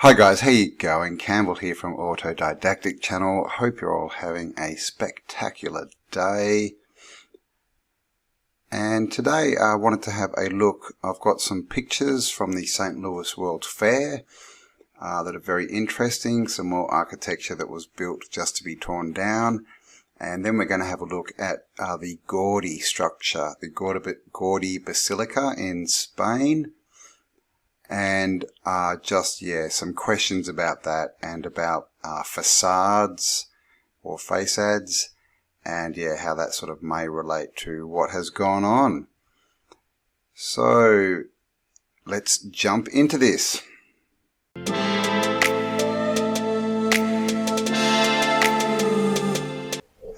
Hi guys, how you going? Campbell here from Autodidactic channel. Hope you're all having a spectacular day. And today I wanted to have a look. I've got some pictures from the St. Louis World Fair that are very interesting. Some more architecture that was built just to be torn down. And then we're going to have a look at the Gaudi structure, the Gaudi Basilica in Spain. And some questions about that and about facades or facades and how that sort of may relate to what has gone on. So let's jump into this.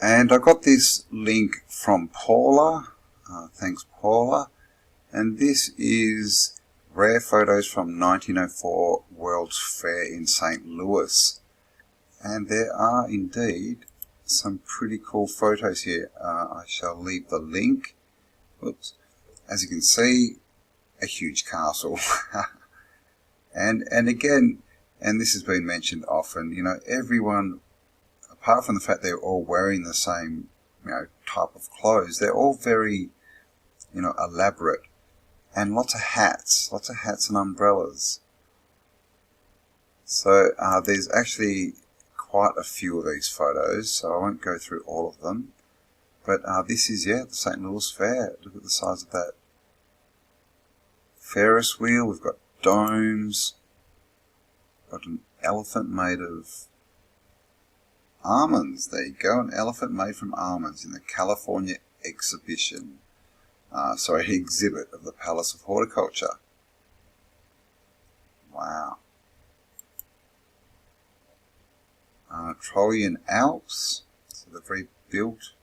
And I got this link from Paula. Thanks, Paula. And this is rare photos from 1904 World's Fair in St. Louis. And there are indeed some pretty cool photos here. I shall leave the link. Oops. As you can see, a huge castle. and again, and this has been mentioned often, everyone, apart from the fact they're all wearing the same, type of clothes, they're all very, elaborate. And lots of hats and umbrellas. So there's actually quite a few of these photos, so I won't go through all of them. But this is, the St. Louis Fair. Look at the size of that Ferris wheel. We've got domes. Got an elephant made of almonds. There you go, an elephant made from almonds in the California exhibition. Exhibit of the Palace of Horticulture. Wow. Trollian Alps, so they've rebuilt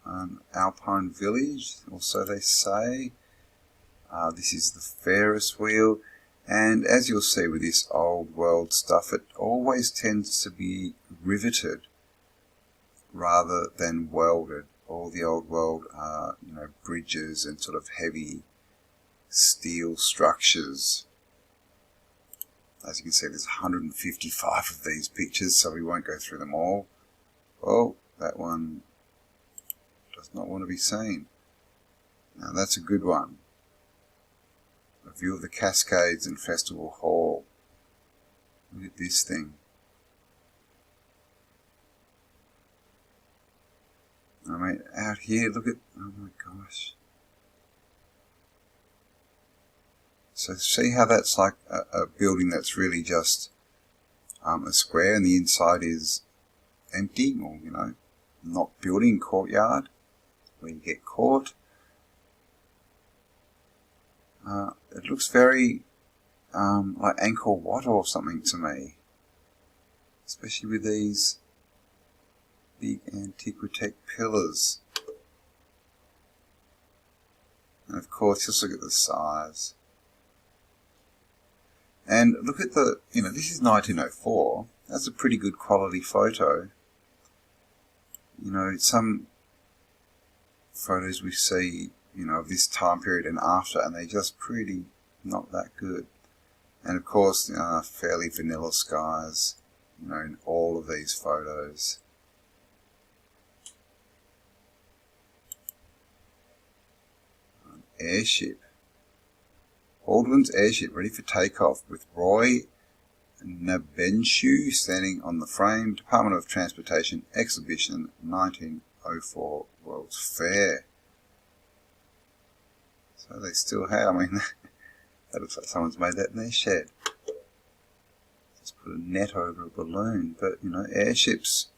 an alpine village, also they say. This is the Ferris wheel, and as you'll see with this old world stuff, it always tends to be riveted rather than welded. All the old world, bridges and sort of heavy steel structures. As you can see, there's 155 of these pictures, so we won't go through them all. Oh, that one does not want to be seen. Now that's a good one. A view of the Cascades and Festival Hall. Look at this thing. I mean, out here, look at, oh my gosh. So see how that's like a building that's really just a square and the inside is empty, or, not building, courtyard, where you get caught. It looks very like Angkor Wat or something to me. Especially with these big antiquitech pillars. And of course, just look at the size. And look at the, this is 1904. That's a pretty good quality photo. Some photos we see, of this time period and after, and they're just pretty not that good. And of course, fairly vanilla skies, in all of these photos. Airship. Baldwin's airship ready for takeoff with Roy Nabenshu standing on the frame. Department of Transportation Exhibition 1904 World's Fair. So they still have, that looks like someone's made that in their shed. Just put a net over a balloon. But, airships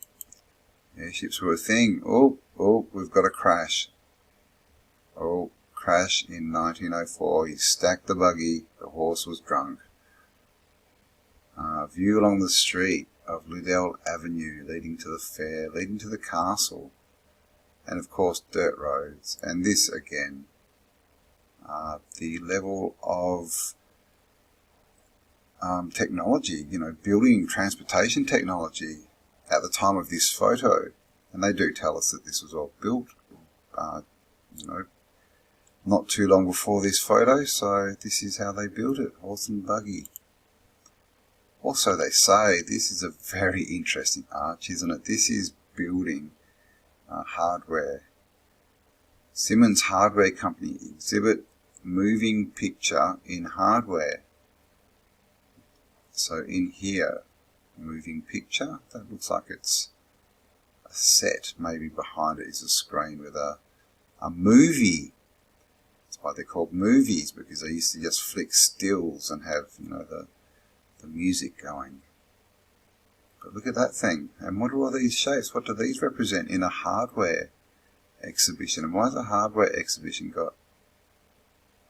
were a thing. Oh, we've got a crash. Oh. Crash in 1904. He stacked the buggy. The horse was drunk. View along the street of Liddell Avenue leading to the fair, leading to the castle. And of course dirt roads. And this again, the level of technology, building transportation technology at the time of this photo. And they do tell us that this was all built, not too long before this photo, so this is how they built it, horse and buggy. Also, they say this is a very interesting arch, isn't it? This is building hardware. Simmons Hardware Company exhibit moving picture in hardware. So in here, moving picture, that looks like it's a set. Maybe behind it is a screen with a movie. That's why they're called movies, because they used to just flick stills and have, you know, the music going. But look at that thing. And what are all these shapes? What do these represent in a hardware exhibition? And why has a hardware exhibition got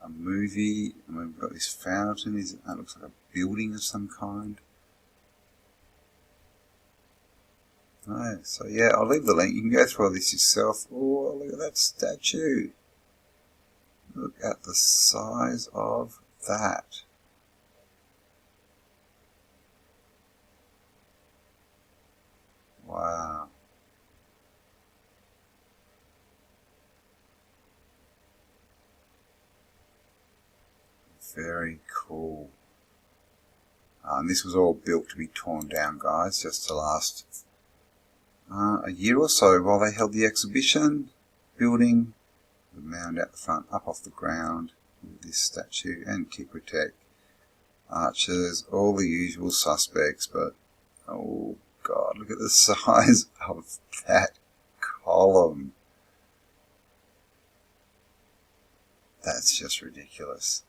a movie? And we've got this fountain. That looks like a building of some kind. Oh, so yeah, I'll leave the link. You can go through all this yourself. Oh, look at that statue. Look at the size of that. Wow. Very cool. And this was all built to be torn down, guys, just to last a year or so while they held the exhibition. Building the mound out the front, up off the ground, with this statue, Antiquitech, archers, all the usual suspects, but oh God, look at the size of that column. That's just ridiculous.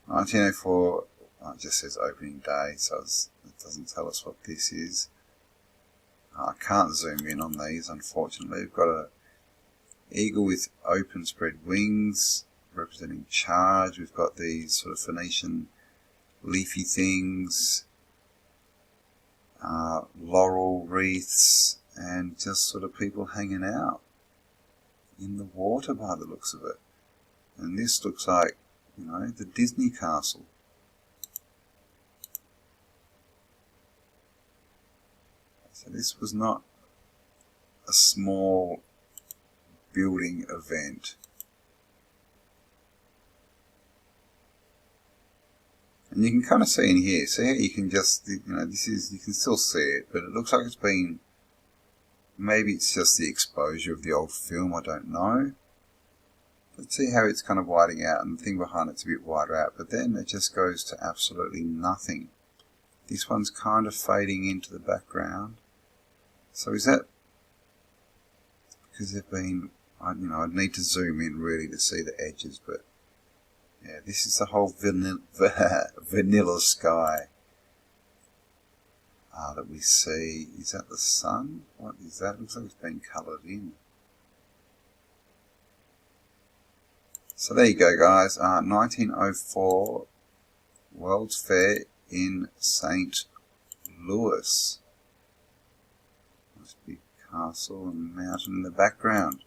1904, it just says opening day, so it doesn't tell us what this is. I can't zoom in on these, unfortunately. We've got a eagle with open spread wings, representing charge. We've got these sort of Phoenician leafy things, laurel wreaths, and just sort of people hanging out in the water by the looks of it. And this looks like, you know, the Disney castle. So this was not a small building event. And you can kind of see in here, see how you can just, you know, this is, you can still see it, but it looks like it's been, maybe it's just the exposure of the old film, I don't know. But see how it's kind of widening out, and the thing behind it's a bit wider out, but then it just goes to absolutely nothing. This one's kind of fading into the background. So is that because they've been, I'd need to zoom in really to see the edges, but yeah, this is the whole vanilla sky that we see. Is that the sun? What is that? It looks like it's been coloured in. So there you go, guys. 1904 World's Fair in St. Louis. Nice big castle and mountain in the background.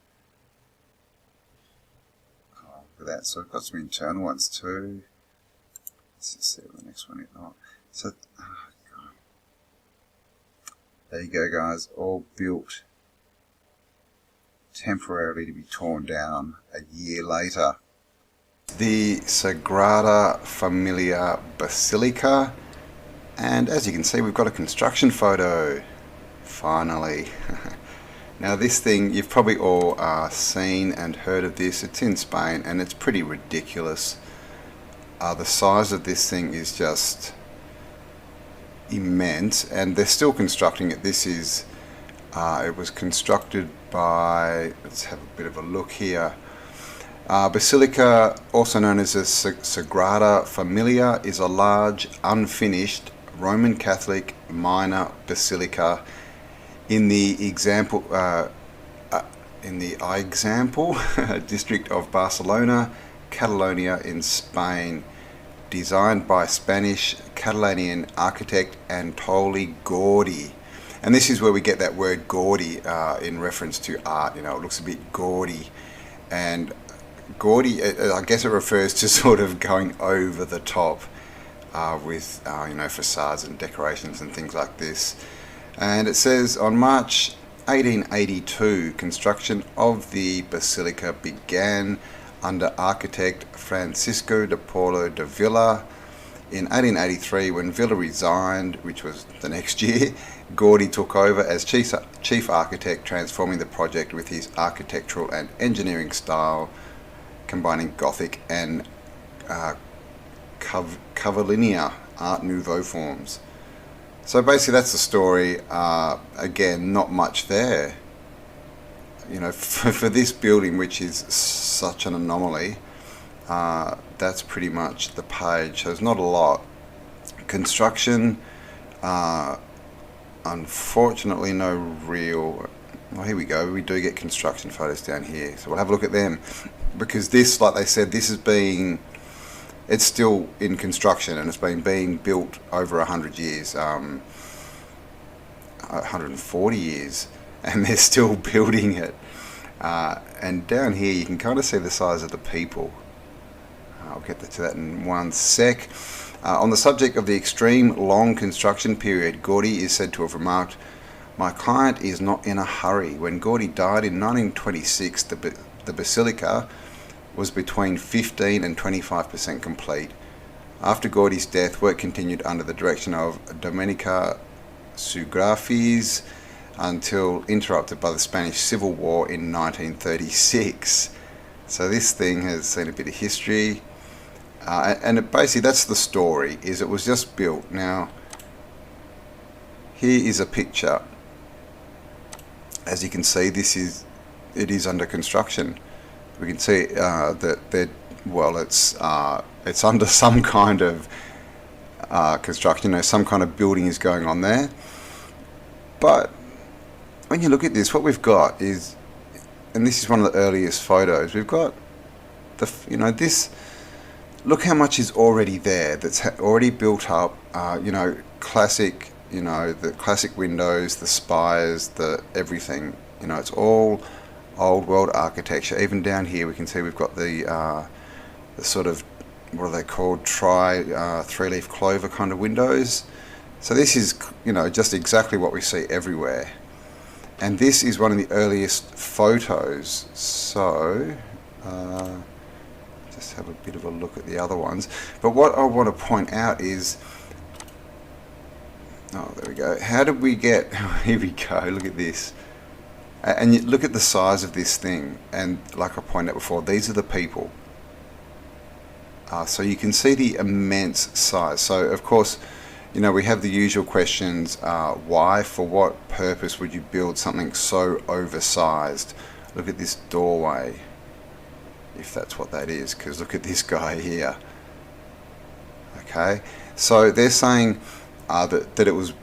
Oh, look at that. So I've got some internal ones too. Let's just see what the next one is. Oh, so, oh God. There you go, guys. All built temporarily to be torn down a year later. The Sagrada Familia Basilica, and as you can see, we've got a construction photo finally. Now this thing, you've probably all seen and heard of this. It's in Spain and it's pretty ridiculous. The size of this thing is just immense, and they're still constructing it. This is it was constructed by, let's have a bit of a look here. Basilica, also known as the Sagrada Familia, is a large, unfinished Roman Catholic minor basilica in the district of Barcelona, Catalonia in Spain, designed by Spanish Catalanian architect Antoni Gaudí. And this is where we get that word gaudy in reference to art. You know, it looks a bit gaudy, and gaudy, I guess it refers to sort of going over the top with facades and decorations and things like this. And it says on March 1882, construction of the basilica began under architect Francisco de Paulo de Villa. in 1883, when Villa resigned, which was the next year, Gordy took over as chief architect, transforming the project with his architectural and engineering style, combining Gothic and Curvilinear Art Nouveau forms. So basically that's the story. Again, not much there. You know, for this building, which is such an anomaly, that's pretty much the page. So there's not a lot. Construction, unfortunately no real... Well, here we go. We do get construction photos down here. So we'll have a look at them. Because this, like they said, this is being... It's still in construction, and it's been being built over 100 years, 140 years, and they're still building it. And down here you can kind of see the size of the people. I'll get to that in one sec. On the subject of the extreme long construction period, Gordy is said to have remarked, "My client is not in a hurry. When Gordy died in 1926, the basilica was between 15 and 25% complete. After Gordy's death, work continued under the direction of Domenica Sugrafis until interrupted by the Spanish Civil War in 1936. So this thing has seen a bit of history, and basically that's the story. Is it was just built. Now, here is a picture. As you can see, it is under construction. We can see that it's under some kind of construction. You know, some kind of building is going on there. But when you look at this, what we've got is, and this is one of the earliest photos, we've got this. Look how much is already there. That's already built up. Classic. The classic windows, the spires, the everything. It's all old world architecture. Even down here we can see we've got the sort of, what are they called, three-leaf clover kind of windows. So this is just exactly what we see everywhere, and this is one of the earliest photos. So just have a bit of a look at the other ones. But what I want to point out is, oh, there we go. How did we get, here we go, look at this. And you look at the size of this thing, and like I pointed out before, these are the people. So you can see the immense size. So of course, we have the usual questions. Why, for what purpose would you build something so oversized? Look at this doorway, if that's what that is, because look at this guy here. Okay, so they're saying that it was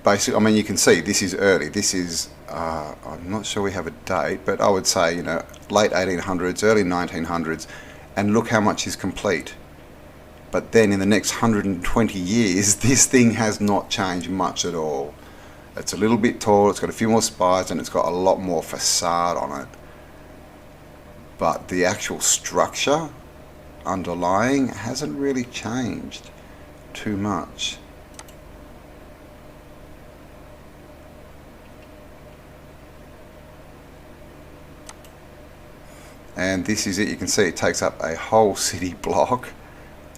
basically, you can see this is early. This is, I'm not sure we have a date, but I would say, late 1800s, early 1900s, and look how much is complete. But then in the next 120 years, this thing has not changed much at all. It's a little bit tall, it's got a few more spires, and it's got a lot more facade on it. But the actual structure underlying hasn't really changed too much. And this is it. You can see it takes up a whole city block.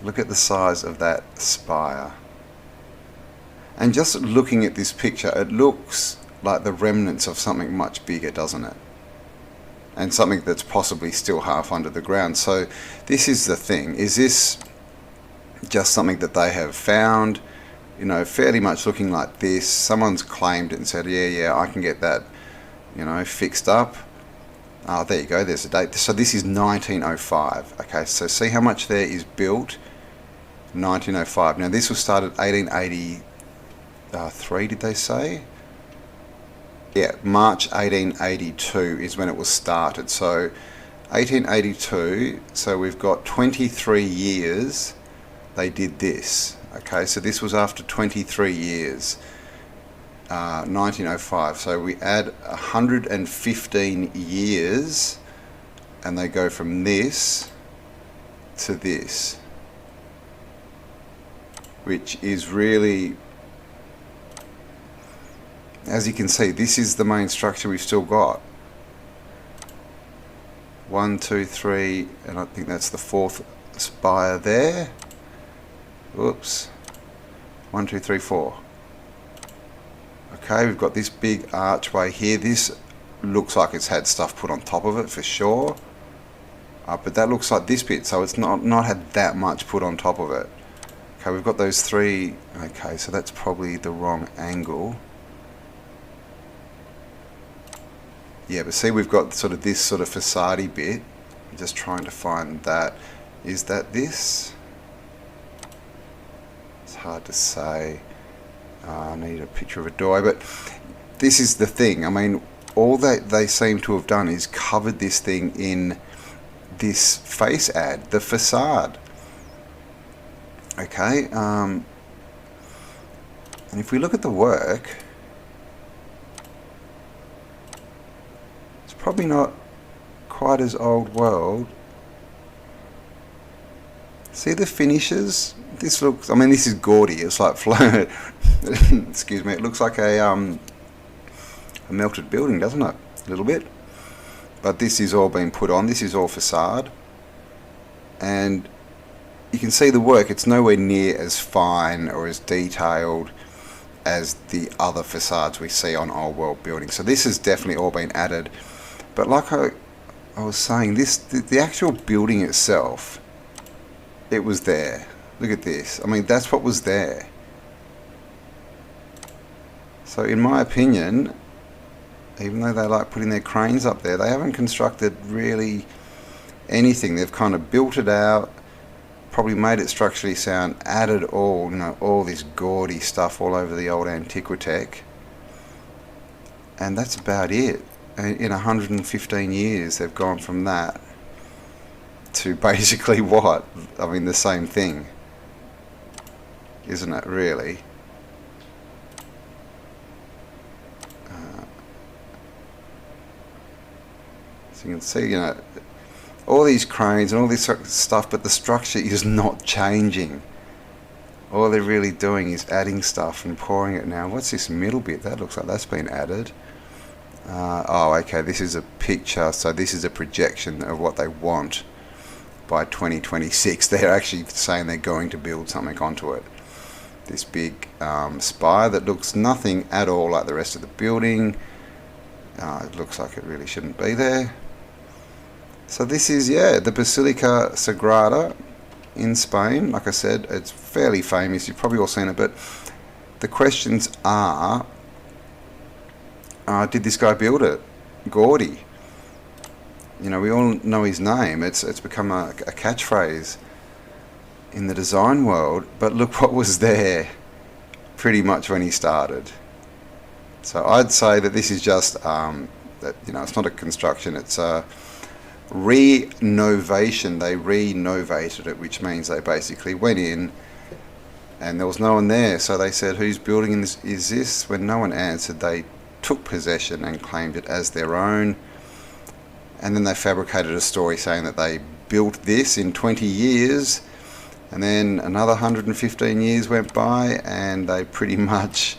Look at the size of that spire. And just looking at this picture, it looks like the remnants of something much bigger, doesn't it? And something that's possibly still half under the ground. So this is the thing. Is this just something that they have found, fairly much looking like this? Someone's claimed it and said, yeah, I can get that, fixed up. Oh, there you go, there's a date. So this is 1905. Okay, so see how much there is built? 1905. Now this was started 1883, did they say? Yeah, March 1882 is when it was started. So 1882, so we've got 23 years they did this. Okay, so this was after 23 years. 1905, so we add 115 years and they go from this to this, which is really, as you can see, this is the main structure we've still got. 1, 2, 3, and I think that's the fourth spire there. Oops. 1, 2, 3, 4. Okay, we've got this big archway here. This looks like it's had stuff put on top of it for sure. But that looks like this bit, so it's not had that much put on top of it. Okay, we've got those three. Okay, so that's probably the wrong angle. Yeah, but see, we've got sort of this sort of facade-y bit. I'm just trying to find that. Is that this? It's hard to say. I need a picture of a door, but this is the thing. I mean, all that they seem to have done is covered this thing in this face ad, the facade. Okay, and if we look at the work, it's probably not quite as old world. See the finishes? This looks, I mean, this is gaudy. It's like flown. Excuse me. It looks like a melted building, doesn't it? A little bit. But this is all been put on. This is all facade. And you can see the work. It's nowhere near as fine or as detailed as the other facades we see on old world buildings. So this has definitely all been added. But like I was saying, the actual building itself, it was there. Look at this. I mean, that's what was there. So in my opinion, even though they like putting their cranes up there, they haven't constructed really anything. They've kind of built it out, probably made it structurally sound, added all, you know, all this gaudy stuff all over the old Antiquitech, and that's about it. In 115 years, they've gone from that to basically what? I mean, the same thing, isn't it, really? So you can see, you know, all these cranes and all this sort of stuff, but the structure is not changing. All they're really doing is adding stuff and pouring it now. What's this middle bit? That looks like that's been added. Oh, okay, this is a picture, so this is a projection of what they want by 2026. They're actually saying they're going to build something onto it. This big spire that looks nothing at all like the rest of the building. It looks like it really shouldn't be there. So this is, yeah, the Basilica Sagrada in Spain. Like I said, it's fairly famous. You've probably all seen it, but the questions are, did this guy build it? Gaudi. You know, we all know his name. It's become a catchphrase in the design world, but look what was there pretty much when he started. So I'd say that this is just, that, you know, it's not a construction, it's a renovation. They renovated it, which means they basically went in and there was no one there. So they said, whose building is this? When no one answered, they took possession and claimed it as their own. And then they fabricated a story saying that they built this in 20 years. And then another 115 years went by and they pretty much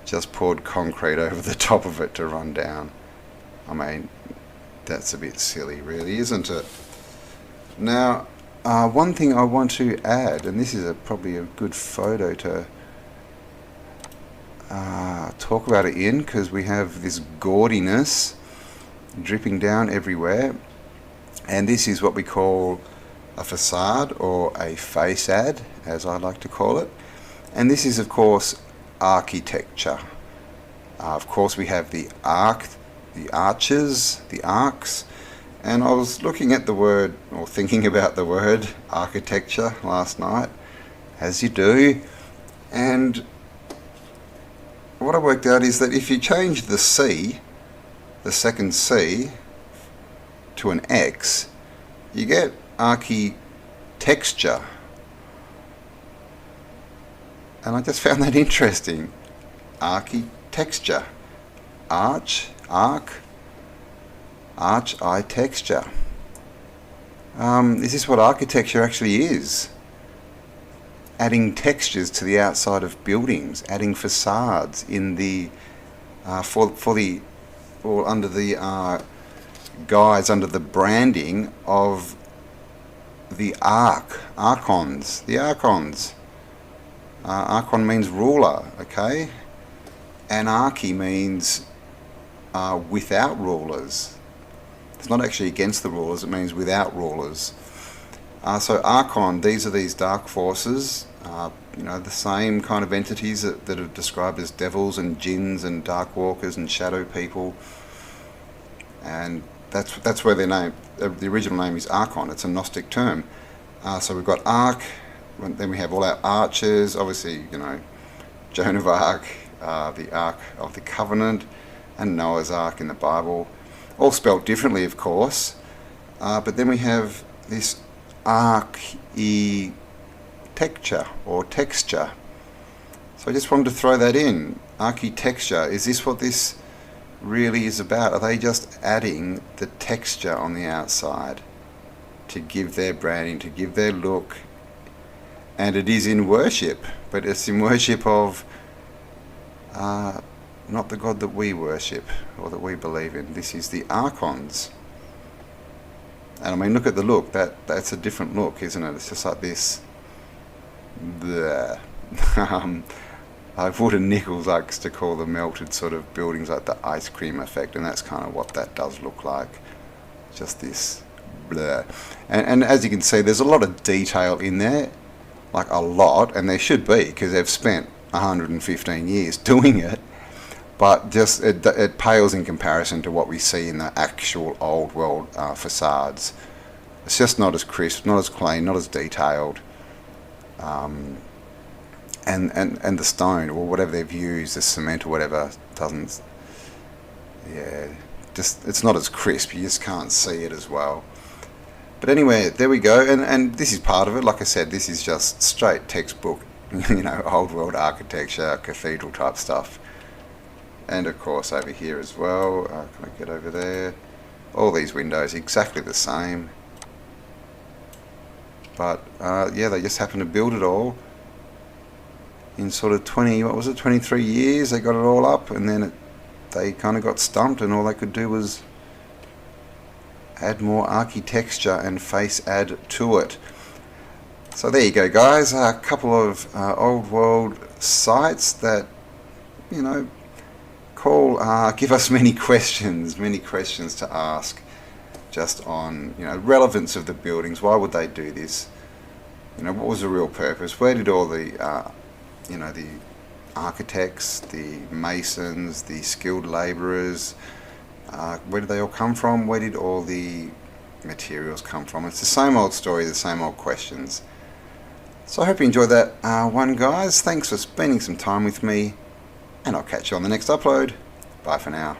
just poured concrete over the top of it to run down. I mean, that's a bit silly, really, isn't it? Now, one thing I want to add, and this is probably a good photo to talk about it in, because we have this gaudiness dripping down everywhere, and this is what we call a facade or a façade, as I like to call it. And this is, of course, architecture. Of course, we have the arches, the arcs, and I was looking at the word, or thinking about the word architecture last night, as you do, and what I worked out is that if you change the C, the second C, to an X, you get architecture. And I just found that interesting. Architecture. Arch-I texture. Is this what architecture actually is? Adding textures to the outside of buildings, adding facades in the under the guise, under the branding of the archons, Archon means ruler, okay? Anarchy means without rulers. It's not actually against the rulers, it means without rulers. So Archon, these are these dark forces, the same kind of entities that are described as devils and jinns and dark walkers and shadow people. And that's where their name, the original name is Archon. It's a Gnostic term. So we've got Ark, then we have all our archers, obviously, Joan of Arc, the Ark of the Covenant, and Noah's Ark in the Bible, all spelt differently, of course. But then we have this architecture or texture. So I just wanted to throw that in. Architecture, is this what this really is about? Are they just adding the texture on the outside to give their branding, to give their look? And it is in worship, but it's in worship of not the God that we worship or that we believe in. This is the archons. And I mean, look at the look. That's a different look, isn't it? It's just like this. Wood and Nichols likes to call the melted sort of buildings like the ice cream effect, and that's kind of what that does look like. Just this blur. And as you can see, there's a lot of detail in there, like a lot, and there should be, because they've spent 115 years doing it. But just it pales in comparison to what we see in the actual old world facades. It's just not as crisp, not as clean, not as detailed. And the stone or whatever they've used, the cement or whatever, doesn't. Yeah, just it's not as crisp. You just can't see it as well. But anyway, there we go. And this is part of it. Like I said, this is just straight textbook, old world architecture, cathedral type stuff. And of course over here as well, can I get over there? All these windows exactly the same. But yeah, they just happened to build it all in sort of 23 years. They got it all up, and then they kind of got stumped, and all they could do was add more architecture and face add to it. So there you go, guys. A couple of old world sites that, give us many questions to ask, just on relevance of the buildings. Why would they do this? What was the real purpose? Where did all the the architects, the masons, the skilled labourers, where did they all come from? Where did all the materials come from? It's the same old story, the same old questions. So I hope you enjoyed that one, guys. Thanks for spending some time with me, and I'll catch you on the next upload. Bye for now.